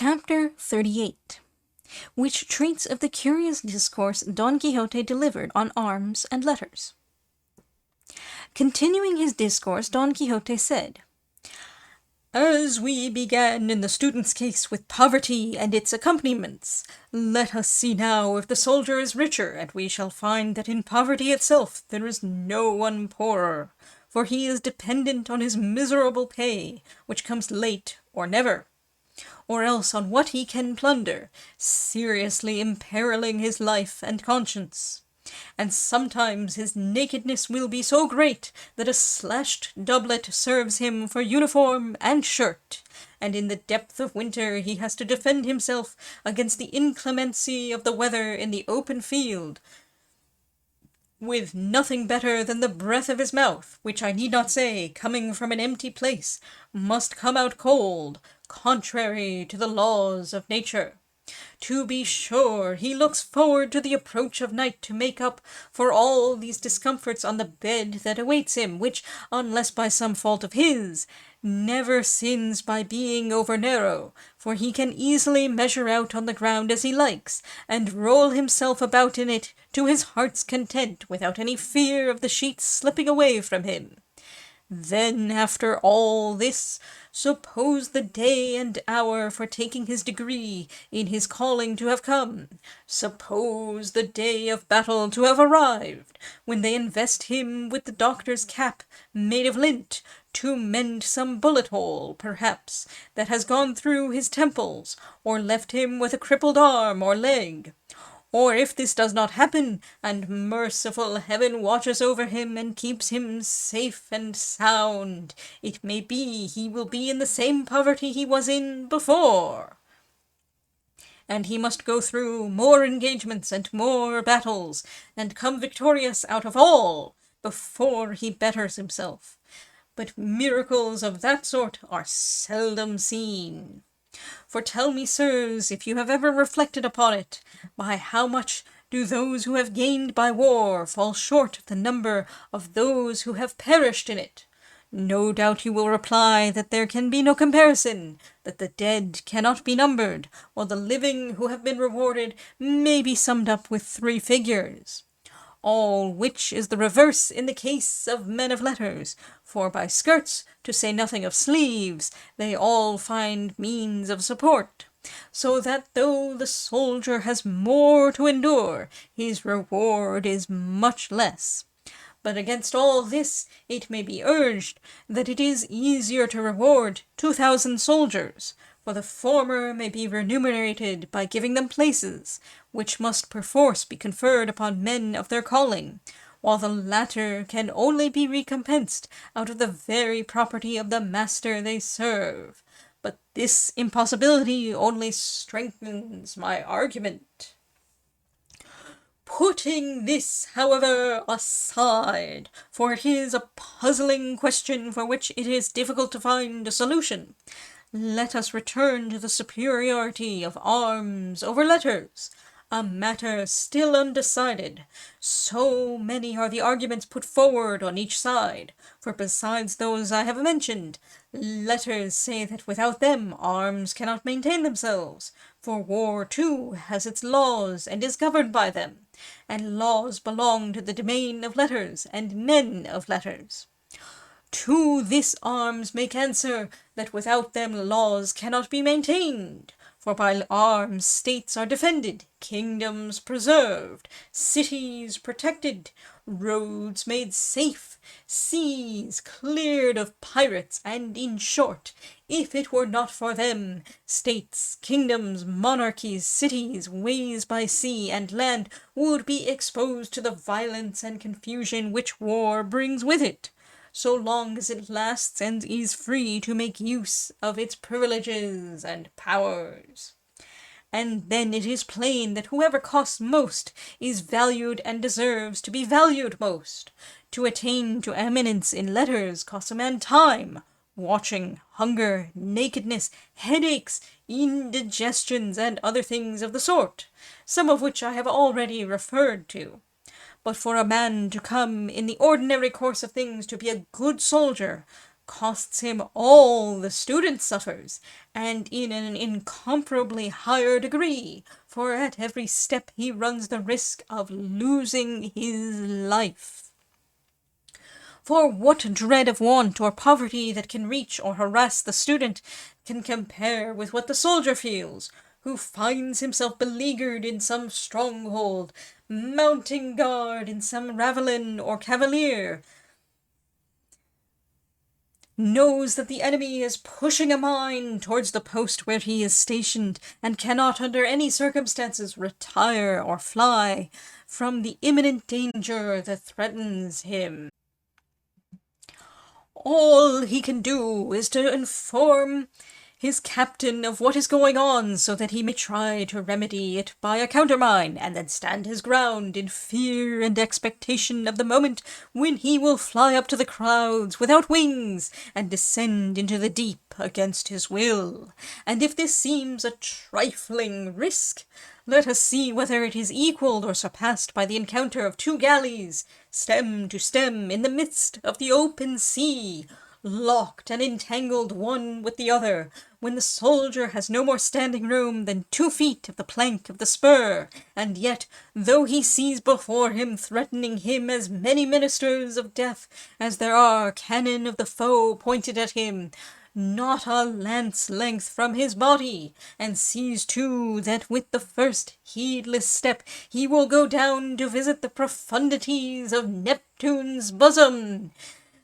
Chapter 38, which treats of the curious discourse Don Quixote delivered on arms and letters. Continuing his discourse, Don Quixote said, "As we began in the student's case with poverty and its accompaniments, let us see now if the soldier is richer, and we shall find that in poverty itself there is no one poorer, for he is dependent on his miserable pay, which comes late or never, or else on what he can plunder, seriously imperiling his life and conscience. And sometimes his nakedness will be so great that a slashed doublet serves him for uniform and shirt, and in the depth of winter he has to defend himself against the inclemency of the weather in the open field, with nothing better than the breath of his mouth, which I need not say, coming from an empty place, must come out cold, contrary to the laws of nature. To be sure, he looks forward to the approach of night to make up for all these discomforts on the bed that awaits him, which, unless by some fault of his, never sins by being over narrow, for he can easily measure out on the ground as he likes, and roll himself about in it to his heart's content, without any fear of the sheets slipping away from him. Then, after all this, suppose the day and hour for taking his degree in his calling to have come. Suppose the day of battle to have arrived, when they invest him with the doctor's cap made of lint, to mend some bullet hole, perhaps, that has gone through his temples, or left him with a crippled arm or leg. Or if this does not happen, and merciful heaven watches over him and keeps him safe and sound, it may be he will be in the same poverty he was in before, and he must go through more engagements and more battles, and come victorious out of all, before he betters himself. But miracles of that sort are seldom seen. For tell me, sirs, if you have ever reflected upon it, by how much do those who have gained by war fall short of the number of those who have perished in it? No doubt you will reply that there can be no comparison, that the dead cannot be numbered, while the living who have been rewarded may be summed up with 3 figures. All which is the reverse in the case of men of letters, for by skirts, to say nothing of sleeves, they all find means of support, so that though the soldier has more to endure, his reward is much less. But against all this it may be urged that it is easier to reward 2,000 soldiers, for the former may be remunerated by giving them places, which must perforce be conferred upon men of their calling, while the latter can only be recompensed out of the very property of the master they serve. But this impossibility only strengthens my argument. Putting this, however, aside, for it is a puzzling question for which it is difficult to find a solution, let us return to the superiority of arms over letters, a matter still undecided. So many are the arguments put forward on each side, for besides those I have mentioned, letters say that without them arms cannot maintain themselves, for war too has its laws and is governed by them, and laws belong to the domain of letters and men of letters. To this arms make answer that without them laws cannot be maintained, for by arms states are defended, kingdoms preserved, cities protected, roads made safe, seas cleared of pirates, and in short, if it were not for them, states, kingdoms, monarchies, cities, ways by sea and land would be exposed to the violence and confusion which war brings with it, so long as it lasts and is free to make use of its privileges and powers. And then it is plain that whoever costs most is valued and deserves to be valued most. To attain to eminence in letters costs a man time, watching, hunger, nakedness, headaches, indigestions, and other things of the sort, some of which I have already referred to. But for a man to come in the ordinary course of things to be a good soldier costs him all the student suffers, and in an incomparably higher degree, for at every step he runs the risk of losing his life. For what dread of want or poverty that can reach or harass the student can compare with what the soldier feels, who finds himself beleaguered in some stronghold, mounting guard in some ravelin or cavalier, knows that the enemy is pushing a mine towards the post where he is stationed, and cannot under any circumstances retire or fly from the imminent danger that threatens him. All he can do is to inform his captain of what is going on, so that he may try to remedy it by a countermine, and then stand his ground in fear and expectation of the moment when he will fly up to the clouds without wings, and descend into the deep against his will. And if this seems a trifling risk, let us see whether it is equalled or surpassed by the encounter of two galleys, stem to stem, in the midst of the open sea, locked and entangled one with the other, when the soldier has no more standing room than 2 feet of the plank of the spur, and yet, though he sees before him threatening him as many ministers of death as there are cannon of the foe pointed at him, not a lance length from his body, and sees too that with the first heedless step he will go down to visit the profundities of Neptune's bosom,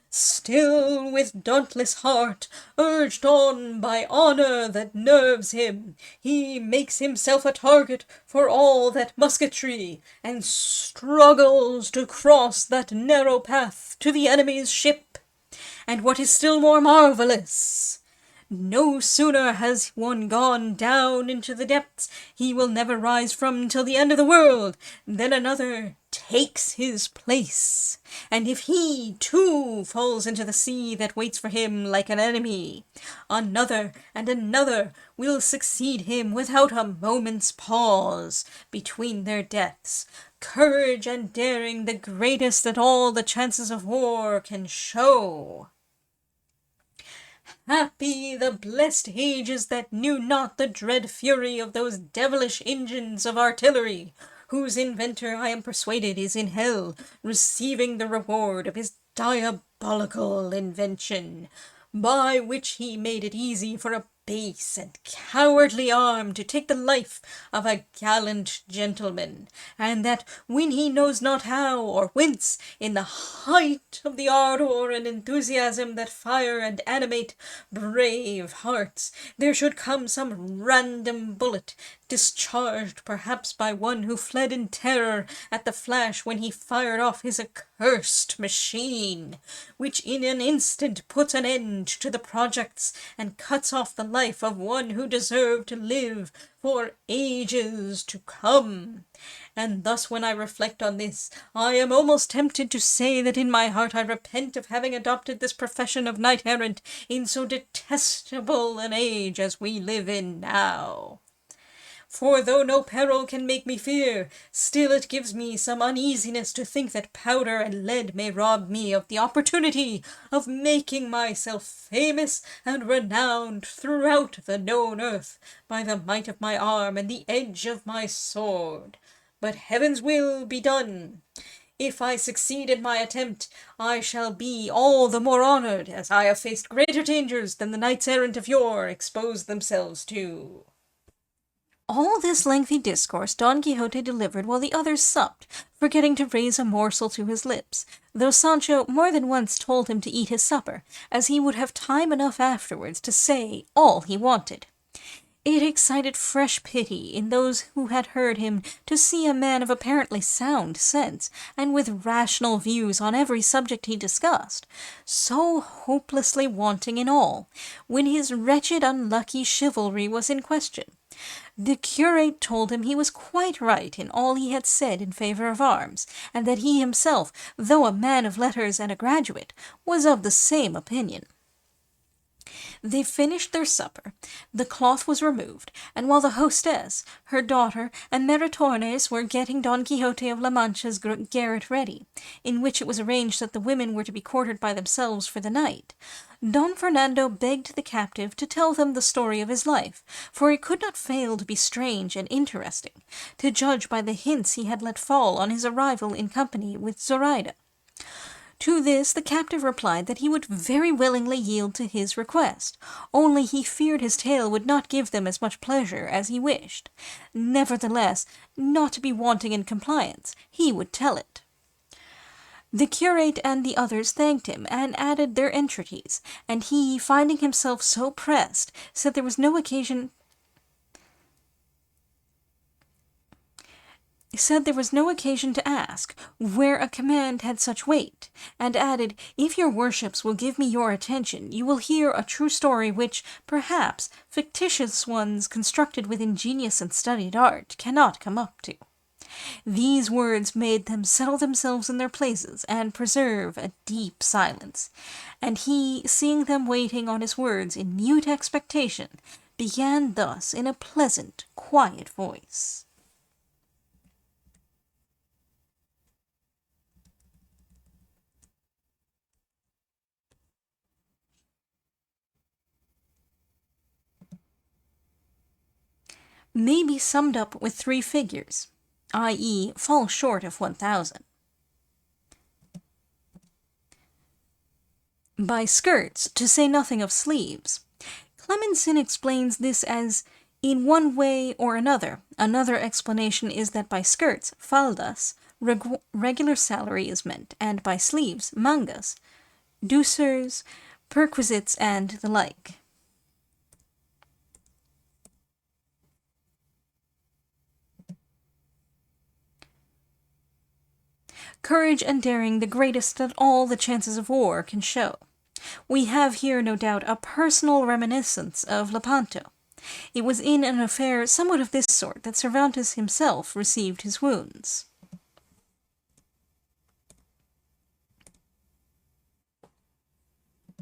still with dauntless heart, urged on by honour that nerves him, he makes himself a target for all that musketry, and struggles to cross that narrow path to the enemy's ship. And what is still more marvellous, no sooner has one gone down into the depths he will never rise from till the end of the world, than another takes his place, and if he too falls into the sea that waits for him like an enemy, another and another will succeed him without a moment's pause between their deaths. Courage and daring the greatest that all the chances of war can show. Happy the blessed ages that knew not the dread fury of those devilish engines of artillery, whose inventor, I am persuaded, is in hell, receiving the reward of his diabolical invention, by which he made it easy for a base and cowardly arm to take the life of a gallant gentleman, and that when he knows not how or whence, in the height of the ardour and enthusiasm that fire and animate brave hearts, there should come some random bullet, discharged perhaps by one who fled in terror at the flash when he fired off his accursed machine, which in an instant puts an end to the projects and cuts off the life of one who deserved to live for ages to come. And thus when I reflect on this, I am almost tempted to say that in my heart I repent of having adopted this profession of knight-errant in so detestable an age as we live in now. For though no peril can make me fear, still it gives me some uneasiness to think that powder and lead may rob me of the opportunity of making myself famous and renowned throughout the known earth by the might of my arm and the edge of my sword. But heaven's will be done. If I succeed in my attempt, I shall be all the more honoured, as I have faced greater dangers than the knights-errant of yore exposed themselves to. All this lengthy discourse Don Quixote delivered while the others supped, forgetting to raise a morsel to his lips, though Sancho more than once told him to eat his supper, as he would have time enough afterwards to say all he wanted. It excited fresh pity in those who had heard him to see a man of apparently sound sense, and with rational views on every subject he discussed, so hopelessly wanting in all, when his wretched unlucky chivalry was in question. The curate told him he was quite right in all he had said in favour of arms, and that he himself, though a man of letters and a graduate, was of the same opinion. They finished their supper, the cloth was removed, and while the hostess, her daughter, and Maritornes were getting Don Quixote of La Mancha's garret ready, in which it was arranged that the women were to be quartered by themselves for the night, Don Fernando begged the captive to tell them the story of his life, for it could not fail to be strange and interesting, to judge by the hints he had let fall on his arrival in company with Zoraida. To this the captive replied that he would very willingly yield to his request, only he feared his tale would not give them as much pleasure as he wished. Nevertheless, not to be wanting in compliance, he would tell it. The curate and the others thanked him, and added their entreaties, and he, finding himself so pressed, said there was no occasion to ask, where a command had such weight, and added, if your worships will give me your attention, you will hear a true story which, perhaps, fictitious ones constructed with ingenious and studied art cannot come up to. These words made them settle themselves in their places and preserve a deep silence, and he, seeing them waiting on his words in mute expectation, began thus in a pleasant, quiet voice. May be summed up with 3 figures, i.e., fall short of 1,000. By skirts, to say nothing of sleeves. Clemensin explains this as in one way or another. Another explanation is that by skirts, faldas, regular salary is meant, and by sleeves, mangas, douceurs, perquisites, and the like. Courage and daring the greatest that all the chances of war can show. We have here, no doubt, a personal reminiscence of Lepanto. It was in an affair somewhat of this sort that Cervantes himself received his wounds.